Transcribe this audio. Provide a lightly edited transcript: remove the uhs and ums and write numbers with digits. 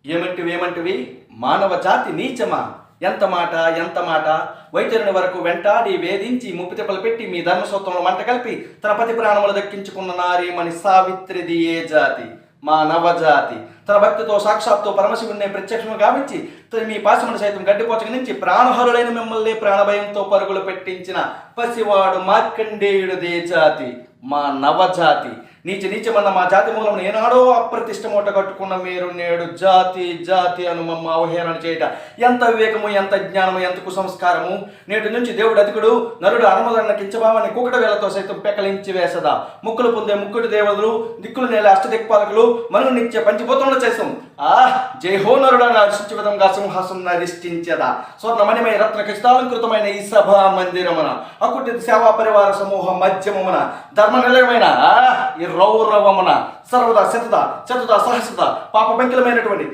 ఏమంటివి మానవ జాతి నీచమా? ఎంత మాట ఎంత మాట! వైద్యుని వరకు వెంటాడి వేధించి ముప్పితిప్పలు పెట్టి మీ ధర్మసూత్రంలో మంట కలిపి తన పతి ప్రాణములు దక్కించుకున్న నారీమణి సావిత్రిది ఏ జాతి? మా నవజాతి. తన భక్తితో సాక్షాత్తు పరమశివుణ్ణి ప్రత్యక్షంగా గావించి మీ పాశమును సైతం గడ్డిపోచక నుంచి ప్రాణహరులైన మిమ్మల్ని ప్రాణభయంతో పరుగులు పెట్టించిన పసివాడు మార్కండేయుడిదే జాతి, మా నవజాతి. నీచమన్న మా జాతి మూలం ఏనాడో అప్రతిష్ట మూట కట్టుకున్న మీరు నేడు జాతి జాతి అను మమ్మ అవహేళన చేయట ఎంత వివేకము, ఎంత జ్ఞానము, ఎంత కుసంస్కారము! నేటి నుంచి దేవుడు అధికుడు, నరుడు అనుమదన్న కించభావాన్ని కూకట వేలతో సైతం పెకలించి వేసదా. ముక్కులు పొందే ముక్కుడు దేవతలు, దిక్కులు నేల అష్టదిక్పాలకులు మను నిత్య పంచిపోతున్న చేసాం. జై హో నరుడా హర్షించే విధంగా సింహాసం అధిష్ఠించదా. స్వర్ణమణిమయ రత్న ఖచ్చితాలంకృతమైన ఈ సభా మందిరమున అకుటి సేవా పరివార సమూహ మధ్యమమున ధర్మ నిలయమైన ఈ రౌరవమున సర్వదా శతద సహస్రత పాప పంకిలమైనటువంటి